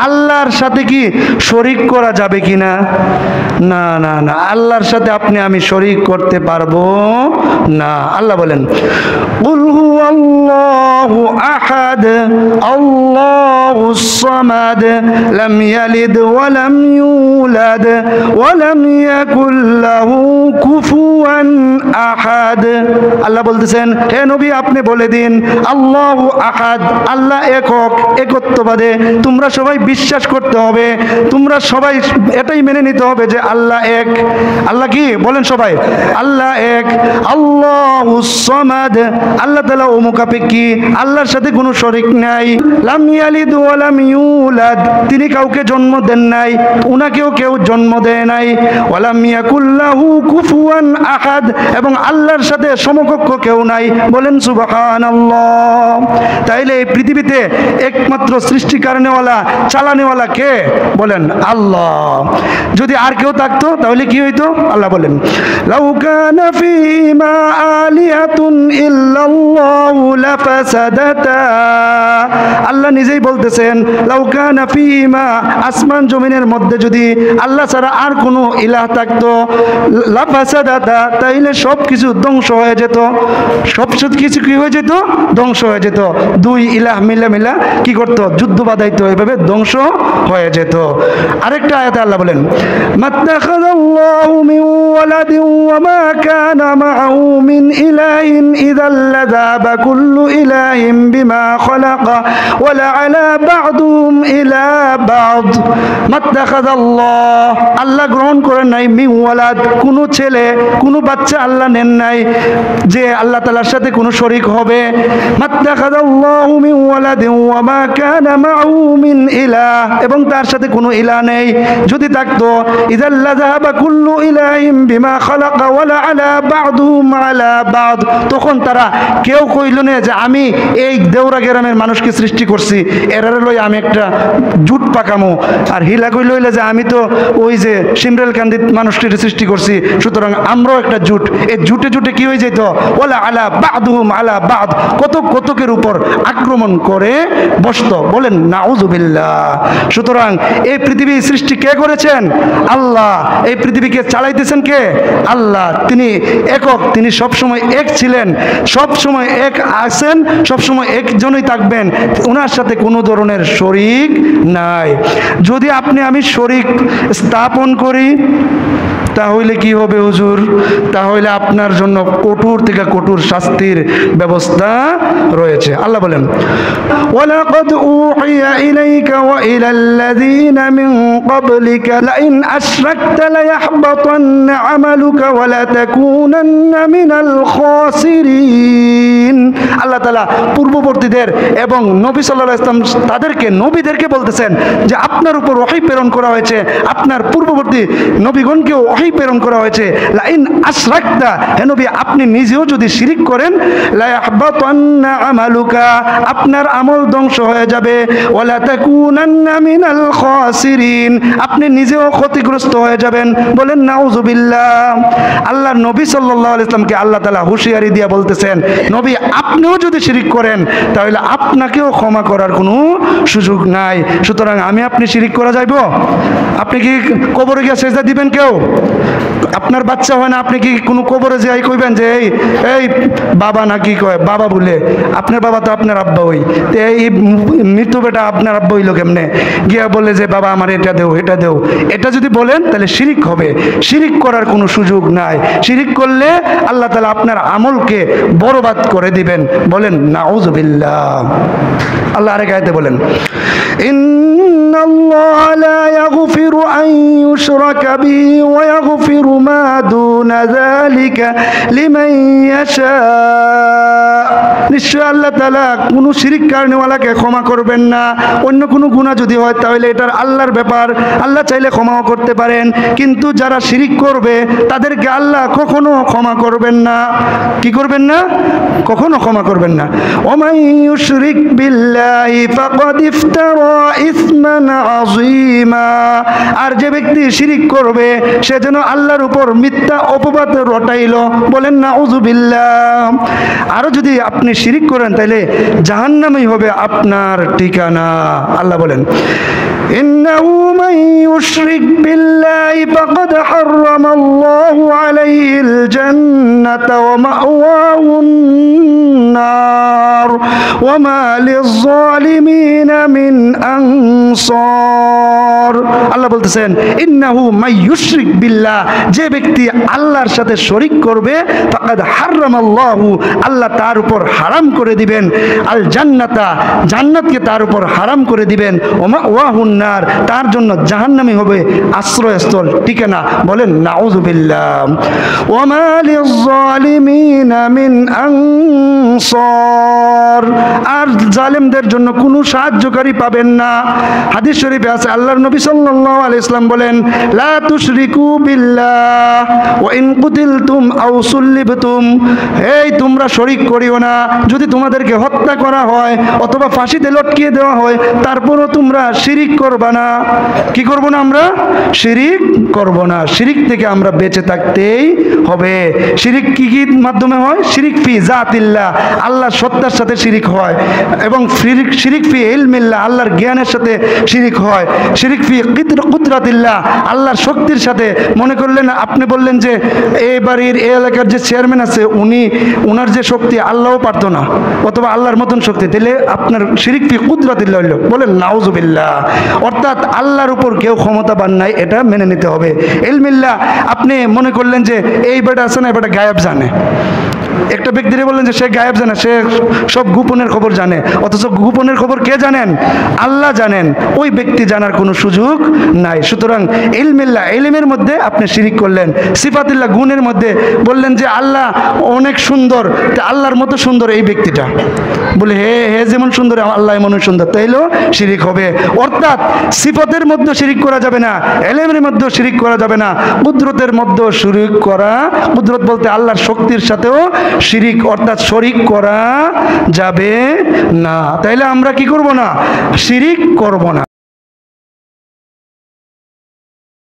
আল্লাহর সাথে কি শরীক করা যাবে কিনা? না না না, আল্লাহর সাথে আপনি আমি শরীক করতে পারবো না। আল্লাহ বলেন কুল হুয়াল্লাহু আহাদ আল্লাহুস সামাদ লাম ইয়ালিদ ওয়া লাম ইউলাদ ওয়া লাম ইয়াকুল লাহু কুফুয়ান আহাদ। আল্লাহ বলতেছেন, হে নবী আপনি বলে দিন আল্লাহু আহাদ, আল্লাহ একক, একত্ববাদে তোমরা সবাই বিশ্বাস করতে হবে, তোমরা সবাই এটাই মেনে নিতে হবে যে আল্লাহ এক। আল্লাহ কি বলেন সবাই? আল্লাহ এক। আল্লাহুস সামাদ, আল্লাহ তাআলা অমুখাপেক্ষী, আল্লাহর সাথে কোনো শরীক নাই। লাম ইয়ালিদ ওয়া লাম ইউলাদ, তিনি কাউকে জন্ম দেন নাই, উনাকেও কেউ জন্ম দেয় নাই। ওয়া লাম ইয়াকুল লাহু কুফুয়ান আহাদ, এবং আল্লাহর সাথে সমকক্ষ কেউ নাই। বলেন সুবহানাল্লাহ। তাইলে এই পৃথিবীতে একমাত্র সৃষ্টিকারণেওয়ালা, চালানেওয়ালা কে? বলেন আল্লাহ। যদি আর কেউ থাকতো তাহলে কি হইতো? আল্লাহ বলেন লাউ কানা ফীমা আলিহাতুন ইল্লাল্লাহু লাফাসাদাতা। আল্লাহ নিজেই বলতেছেন লাউ কানা ফীমা, আসমান জমিনের মধ্যে যদি আল্লাহ ছাড়া আর কোনো ইলাহ থাকতো, লাফাসাদাতা, তাইলে সব কিছু ধ্বংস হয়ে যেত। সব কিছু কি হয়ে যেত? ধ্বংস হয়ে যেত। দুই ইলাহ মিলা কি করতো? যুদ্ধ বাধাইতো, এভাবে ধ্বংস হয়ে যেত। আরেকটা আয়াতে আল্লাহ বলেন মাত্তাখাযাল্লাহু মিন ওয়ালাদিন ওয়া মা কানা মাআহু মিন ইলাহিন ইযাল লাযাবা কুল্লু ইলাহিন বিমা খালাকা ওয়া লাআলা বা'দুহুম ইলা বা'দ। মাত্তাখাযাল্লাহ, আল্লাহ গ্রহণ করেন নাই, মিন ওয়ালাদ, কোনো ছেলে, কোনো বাচ্চা আল্লাহ নেন নাই যে আল্লাহ তাআলার সাথে কোনো শরীক হবে। মাত্তাখাযাল্লাহু মিন ওয়ালাদিন ওয়া মা কানা মাআহু মিন ইলাহ, এবং তার সাথে কোনো ইলাহ নেই। যদি থাকতো ইযাল লাযাবা কুল্লু ইলাহিন বিমা খালাকা ওয়া লাআলা বা'দুহুম আলা বা'দ, তখন তারা কেউ কইল না যে আমি এই দেওরা গ্রামের মানুষকে সৃষ্টি করছি, এরারে লই আমি একটা জুট পাকামো। আর হিলা কইল যে আমি তো ওই যে সিমরেল কান্দিত মানুষটির সৃষ্টি করছি, সুতরাং আমরাও একটা জুট। এই জুটে জুটে কি হয়ে যেত? ওয়ালা আলা বা'দুহুম আলা বা'দ, কতকের উপর আক্রমণ করে বসতো। বলেন নাউযুবিল্লাহ। সুতরাং এই পৃথিবীর সৃষ্টি কে করেছেন? আল্লাহ। এই পৃথিবীকে চালাইতেছেন কে? আল্লাহ। তিনি একক, তিনি সবসময় এক ছিলেন, সবসময় এক আছেন, সবসময় একজনই থাকবেন, ওনার সাথে কোনো ধরনের শরীক নাই। যদি আপনি আমি শরীক স্থাপন করি তাহলে কি হবে হুজুর? তাহলে আপনার জন্য কঠোর থেকে কঠোর শাস্তির ব্যবস্থা রয়েছে। আল্লাহ বলেন ওয়ালাকাদ উহিয়া ইলাইকা ওয়া ইলাল্লাযীনা মিন ক্বাবলিকা লাইন আশরাকতা লায়াহবাতান্না আমালুকা ওয়া লাতাকুনান্না মিনাল খাসিরিন। আল্লাহ তাআলা পূর্ববর্তীদের এবং নবী সাল্লাল্লাহু আলাইহি ওয়াসাল্লাম তাদেরকে, নবীদেরকে বলতেছেন যে আপনার উপর ওহী প্রেরণ করা হয়েছে, আপনার পূর্ববর্তী নবীগণকেও ওহী প্রেরণ করা হয়েছে। লাইন আশরাকতা, হে নবী আপনি নিজেও যদি শিরিক করেন, লায়াহবাতান্না আমালুকা, আপনার আমল ধ্বংস হয়ে যাবে, ওয়া লাতাকুনান্না মিনাল খাসিরিন, আপনি নিজেও ক্ষতিগ্রস্ত হয়ে যাবেন। বলেন নাউযুবিল্লাহ। আল্লাহ নবী সাল্লাল্লাহু আলাইহি ওয়াসাল্লামকে আল্লাহ তাআলা হুঁশিয়ারি দিয়া বলতেছেন, নবী আপনিও যদি শিরিক করেন তাহলে আপনাকেও ক্ষমা করার কোনো সুযোগ নাই। সুতরাং আমি আপনি শিরিক করা যাইব? আপনি কি কবরে গিয়ে সেজদা দিবেন? কেউ আপনার বাচ্চা হয় না, আপনি কি কোনো কবরে যাই কইবেন যে এই বাবা নাকি কয় বাবা বলে? আপনার বাবা তো আপনার আব্বা হই, তো এই মৃত বেটা আপনার আব্বা হইল কেমনে? গিয়া বলে যে বাবা আমার এটা দেও এটা দেও, এটা যদি বলেন তাহলে শিরিক হবে। শিরিক করার কোনো সুযোগ নাই। শিরিক করলে আল্লাহ তাআলা আপনার আমলকে বরবাদ করে দিবেন। বলেন নাউযুবিল্লাহ। আল্লাহ আরেক আয়াতে বলেন ইন্নাল্লাহা লা ইয়াগফিরু আন ইউশরাকা বিহি ওয়া ইয়াগফিরু মা দুনা যালিকা লিমান ইয়াশা। নিশ্চয় আল্লাহ তাআলা কোনো শিরিক কারণেওয়ালাকে ক্ষমা করবেন না। অন্য কোনো গুনাহ যদি হয় তাহলে এটার আল্লাহর ব্যাপার, আল্লাহ চাইলে ক্ষমাও করতে পারেন, কিন্তু যারা শিরিক করবে তাদেরকে আল্লাহ কখনো ক্ষমা করবেন না। কি করবেন না? কখনো ক্ষমা করবেন না। ওমান ইউশরিক বিল্লাহি ফাকাদ ইফতারা ইসমান আযীমা। আর যে ব্যক্তি শিরিক করবে সে যেন আল্লাহর উপর মিথ্যা অপবাদ রটাইল, বলেন নাউযুবিল্লাহ। আরো যদি আপনি শিরিক করেন তাহলে জাহান্নামই হবে আপনার ঠিকানা। আল্লাহ বলেন ইন্নাহু মান ইউশরিক বিল্লাহি ফাকাদ হারামাল্লাহু আলাইহিল জান্নাতা ওয়া মাওয়াহুন নার ওয়া মা লিয-যালিমিনা মিন আনসার। আল্লাহ বলতেছেন ইন্নাহু মান ইউশরিক বিল্লাহ, যে ব্যক্তি আল্লাহর সাথে শরীক করবে ফাকাদ হারামাল্লাহু, আল্লাহ তার উপর হারাম করে দিবেন, আল জান্নাতা, জান্নাতকে তার উপর হারাম করে দিবেন, ওয়া মাওয়াহুন নার, তার জন্য জাহান্নামই হবে আশ্রয়স্থল, ঠিকানা, বলেন নাউযুবিল্লাহ। ওয়া মা লিয-যালিমিনা মিন আনসার, আর জালেমদের জন্য কোনো সাহায্যকারী পাবেন না। হাদিস শরীফে আছে আল্লাহর নবী সাল্লাল্লাহু আলাইহি ওয়াসাল্লাম বলেন লা তুশরিকু বিল্লাহ ওয়া ইন কুতিলতুম আও সুল্লিবতুম, এই তোমরা শরীক করিও না, যদি তোমাদেরকে হত্যা করা হয় অথবা ফাঁসিতে লটকিয়ে দেওয়া হয় তারপরও তোমরা শিরিক করবা না। কি করব না? আমরা শিরিক করব না। শিরিক থেকে আমরা বেঁচে থাকতেই হবে। শিরিক কি কি মাধ্যমে হয়? শিরিক ফি জাতিল্লাহ, আল্লাহর সত্তার সাথে শিরিক হয়, এবং শিরিক ফি ইলমিল্লাহ, আল্লাহর জ্ঞানের সাথে শিরিক হয়। শিরিক ফি কুদরাতিল্লাহ, আল্লাহর শক্তির সাথে। মনে করলেন, আপনি বললেন যে এই বাড়ির এই এলাকার যে চেয়ারম্যান আছে উনার যে শক্তি আল্লাহও পারতো না, অথবা আল্লাহর মতন শক্তি, তাহলে আপনার শিরিক ফি কুদরাতিল্লাহ হইল, বলেন নাউযুবিল্লাহ। অর্থাৎ আল্লাহর উপর কেউ ক্ষমতাবান নাই, এটা মেনে নিতে হবে। ইলমিল্লাহ, আপনি মনে করলেন যে এই বেটা আছে না, এই বেটা গায়েব জানে। একটা ব্যক্তিরে বললেন যে সে গায়েব জানে, সে সব গোপনের খবর জানে, অথচ গোপনের খবর কে জানেন? আল্লাহ জানেন। ওই ব্যক্তি জানার কোনো সুযোগ নাই। সুতরাং ইলমিল্লাহ, ইলমের মধ্যে আপনি শিরিক করলেন। সিফাতিল্লাহ, গুণের মধ্যে বললেন যে আল্লাহ অনেক সুন্দর, তা আল্লাহর মতো সুন্দর এই ব্যক্তিটা, বলে হে যেমন সুন্দর আল্লাহ এমন সুন্দর, তাইলেও শিরিক হবে। অর্থাৎ সিফাতের মধ্যে শিরিক করা যাবে না, ইলমের মধ্যে শিরিক করা যাবে না, কুদরতের মধ্যে শিরিক করা, কুদরত বলতে আল্লাহর শক্তির সাথেও শিরিক অর্থাৎ শরিক করা যাবে না। তাইলে আমরা কি করব না? শিরিক করব না।